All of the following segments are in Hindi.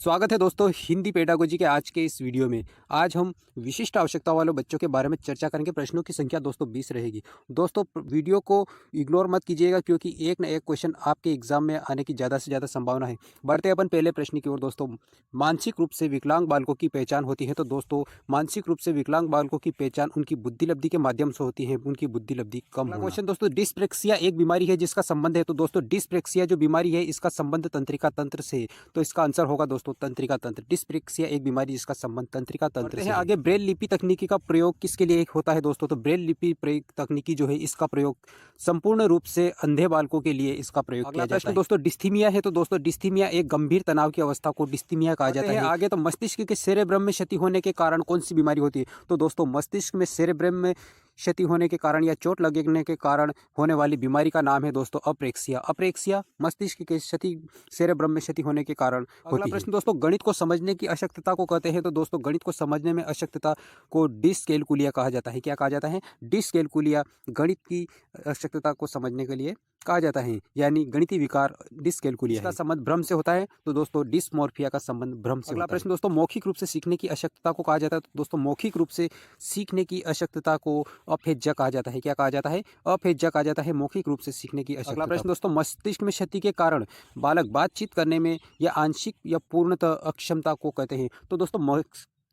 स्वागत है दोस्तों हिंदी पेडागोजी के आज के इस वीडियो में। आज हम विशिष्ट आवश्यकता वाले बच्चों के बारे में चर्चा करेंगे। प्रश्नों की संख्या दोस्तों 20 रहेगी। दोस्तों वीडियो को इग्नोर मत कीजिएगा क्योंकि एक न एक क्वेश्चन आपके एग्जाम में आने की ज़्यादा से ज़्यादा संभावना है। बढ़ते अपन पहले प्रश्न की ओर। दोस्तों मानसिक रूप से विकलांग बालकों की पहचान होती है। तो दोस्तों मानसिक रूप से विकलांग बालकों की पहचान उनकी बुद्धि लब्धि के माध्यम से होती है। उनकी बुद्धि लब्धि कम होना। क्वेश्चन दोस्तों, डिस्प्रेक्सिया एक बीमारी है जिसका संबंध है। तो दोस्तों डिस्प्रेक्सिया जो बीमारी है इसका संबंध तंत्रिका तंत्र से है। तो इसका आंसर होगा दोस्तों तंत्रिका तंत्र। डिस्प्रेक्सिया एक बीमारी जिसका संबंध तंत्रिका तंत्र से है। आगे ब्रेल लिपि तकनीकी का प्रयोग किसके लिए होता है दोस्तों? तो ब्रेल लिपि तकनीकी जो है इसका प्रयोग संपूर्ण रूप से अंधे बालकों के लिए इसका प्रयोग किया जाता है। दोस्तों डिस्थीमिया है। तो दोस्तों डिस्थीमिया एक गंभीर तनाव की अवस्था को डिस्थीमिया कहा जाता है। आगे तो मस्तिष्क के सेरेब्रम में क्षति होने के कारण कौन सी बीमारी होती है? तो दोस्तों मस्तिष्क में सेरेब्रम में क्षति होने के कारण या चोट लगने के कारण होने वाली बीमारी का नाम है दोस्तों अप्रेक्सिया। अप्रेक्सिया मस्तिष्क के क्षति सेरेब्रम में क्षति होने के कारण होती है। अगला प्रश्न दोस्तों, गणित को समझने की अशक्तता को कहते हैं। तो दोस्तों गणित को समझने में अशक्तता को डिसकैलकुलिया कहा जाता है। क्या कहा जाता है? डिसकैलकुलिया गणित की अशक्तता को समझने के लिए कहा जाता है, यानी गणितीय विकार डिसकैलकुलिया का संबंध भ्रम से होता है। तो दोस्तों डिस्मोर्फिया का संबंध भ्रम से होता है। अगला प्रश्न दोस्तों, मौखिक रूप से सीखने की अशक्तता को कहा जाता है। तो दोस्तों मौखिक रूप से सीखने की अशक्तता को अफेज्या कहा जाता है। क्या कहा जाता है? अफेज्या कहा जाता है मौखिक रूप से सीखने की अशक्तता। अगला प्रश्न दोस्तों, मस्तिष्क में क्षति के कारण बालक बातचीत करने में या आंशिक या पूर्णतः अक्षमता को कहते हैं। तो दोस्तों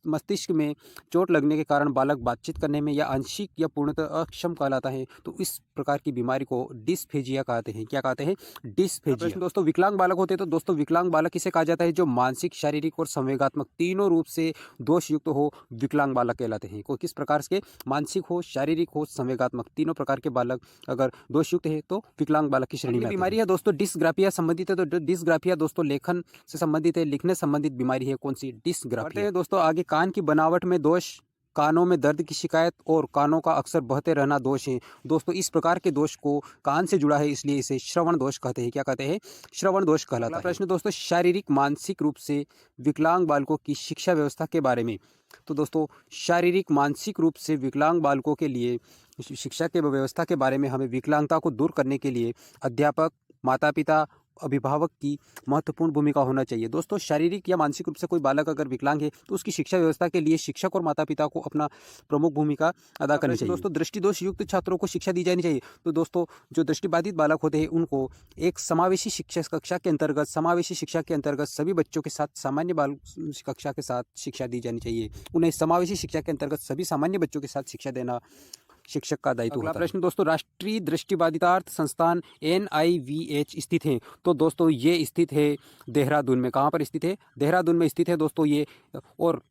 मस्तिष्क में चोट लगने के कारण बालक बातचीत करने में या आंशिक या पूर्णतः अक्षम कहलाता है। तो इस प्रकार की बीमारी को डिस्फेजिया कहते हैं। क्या कहते हैं? डिस्फेजिया। दोस्तों विकलांग बालक होते हैं। तो दोस्तों विकलांग बालक किसे कहा जाता है? जो मानसिक, शारीरिक और संवेगात्मक तीनों रूप से दोष युक्त हो विकलांग बालक कहलाते हैं। को किस प्रकार के? मानसिक हो, शारीरिक हो, संवेगात्मक तीनों प्रकार के बालक अगर दोष युक्त है तो विकलांग बालक की श्रेणी में बीमारी है दोस्तों डिस्ग्राफिया संबंधित है। तो डिस्ग्राफिया दोस्तों लेखन से संबंधित है, लिखने संबंधित बीमारी है। कौन सी? डिस्ग्राफिया। दोस्तों आगे कान की बनावट में दोष, कानों में दर्द की शिकायत और कानों का अक्सर बहते रहना दोष है। दोस्तों इस प्रकार के दोष को कान से जुड़ा है इसलिए इसे श्रवण दोष कहते हैं। क्या कहते हैं? श्रवण दोष कहलाता है। प्रश्न दोस्तों, शारीरिक मानसिक रूप से विकलांग बालकों की शिक्षा व्यवस्था के बारे में। तो दोस्तों शारीरिक मानसिक रूप से विकलांग बालकों के लिए शिक्षा के व्यवस्था के बारे में हमें विकलांगता को दूर करने के लिए अध्यापक, माता पिता, अभिभावक की महत्वपूर्ण भूमिका होना चाहिए। दोस्तों शारीरिक या मानसिक रूप से कोई बालक अगर विकलांग है तो उसकी शिक्षा व्यवस्था के लिए शिक्षक और माता पिता को अपना प्रमुख भूमिका अदा करनी चाहिए। दोस्तों दृष्टिदोष युक्त छात्रों को शिक्षा दी जानी चाहिए। तो दोस्तों जो दृष्टिबाधित बालक होते हैं उनको एक समावेशी शिक्षा कक्षा के अंतर्गत, समावेशी शिक्षा के अंतर्गत सभी बच्चों के साथ सामान्य बाल कक्षा के साथ शिक्षा दी जानी चाहिए। उन्हें समावेशी शिक्षा के अंतर्गत सभी सामान्य बच्चों के साथ शिक्षा देना शिक्षक का दायित्व होता है। प्रश्न दोस्तों, राष्ट्रीय दृष्टिबाधितार्थ संस्थान NIVH स्थित है। तो दोस्तों ये स्थित है देहरादून में। कहाँ पर स्थित है? देहरादून में स्थित है दोस्तों ये। और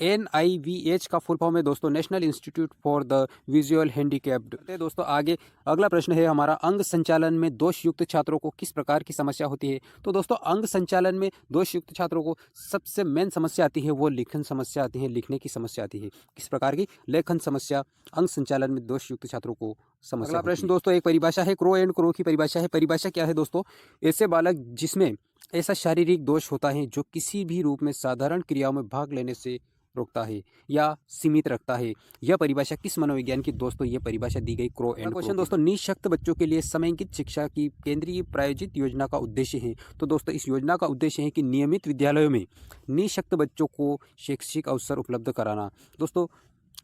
NIVH का फुल फॉर्म है दोस्तों national institute for the visual handicapped. दोस्तों आगे अगला प्रश्न है हमारा, अंग संचालन में दोष युक्त छात्रों को किस प्रकार की समस्या होती है? तो दोस्तों अंग संचालन में दोष युक्त छात्रों को सबसे मेन समस्या आती है वो लेखन समस्या आती है, लिखने की समस्या आती है। किस प्रकार की? लेखन समस्या अंग संचालन में दोष युक्त छात्रों को समस्या। अगला प्रश्न दोस्तों, एक परिभाषा है, क्रो एंड क्रो की परिभाषा है। परिभाषा क्या है दोस्तों? ऐसे बालक जिसमें ऐसा शारीरिक दोष होता है जो किसी भी रूप में साधारण क्रियाओं में भाग लेने से रोकता है या सीमित रखता है। यह परिभाषा किस मनोविज्ञान की? दोस्तों यह परिभाषा दी गई क्रो एंड क्वेश्चन दोस्तों, निःशक्त बच्चों के लिए समैंगित शिक्षा की केंद्रीय प्रायोजित योजना का उद्देश्य है। तो दोस्तों इस योजना का उद्देश्य है कि नियमित विद्यालयों में निःशक्त बच्चों को शैक्षिक अवसर उपलब्ध कराना। दोस्तों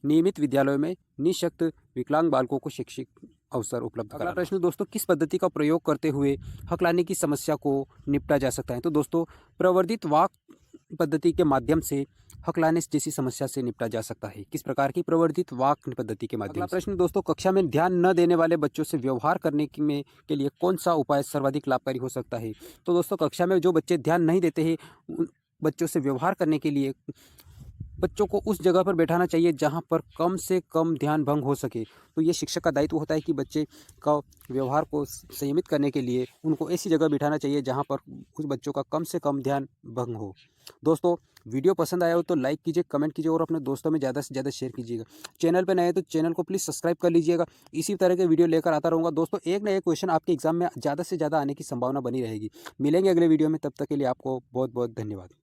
नियमित विद्यालयों में निःशक्त विकलांग बालकों को शैक्षिक अवसर उपलब्ध कराना। अगला प्रश्न दोस्तों, किस पद्धति का प्रयोग करते हुए हकलाने की समस्या को निपटा जा सकता है? तो दोस्तों प्रवर्धित वाक पद्धति के माध्यम से हकलाने जैसी समस्या से निपटा जा सकता है। किस प्रकार की? प्रवर्धित वाक पद्धति के माध्यम से। प्रश्न दोस्तों, कक्षा में ध्यान न देने वाले बच्चों से व्यवहार करने के लिए कौन सा उपाय सर्वाधिक लाभकारी हो सकता है? तो दोस्तों कक्षा में जो बच्चे ध्यान नहीं देते हैं उन बच्चों से व्यवहार करने के लिए बच्चों को उस जगह पर बैठाना चाहिए जहां पर कम से कम ध्यान भंग हो सके। तो ये शिक्षक का दायित्व होता है कि बच्चे का व्यवहार को संयमित करने के लिए उनको ऐसी जगह बिठाना चाहिए जहां पर उस बच्चों का कम से कम ध्यान भंग हो। दोस्तों वीडियो पसंद आया हो तो लाइक कीजिए, कमेंट कीजिए और अपने दोस्तों में ज़्यादा से ज़्यादा शेयर कीजिएगा। चैनल पर नए हैं तो चैनल को प्लीज़ सब्सक्राइब कर लीजिएगा। इसी तरह के वीडियो लेकर आता रहूँगा। दोस्तों एक ना एक क्वेश्चन आपके एग्जाम में ज़्यादा से ज़्यादा आने की संभावना बनी रहेगी। मिलेंगे अगले वीडियो में, तब तक के लिए आपको बहुत बहुत धन्यवाद।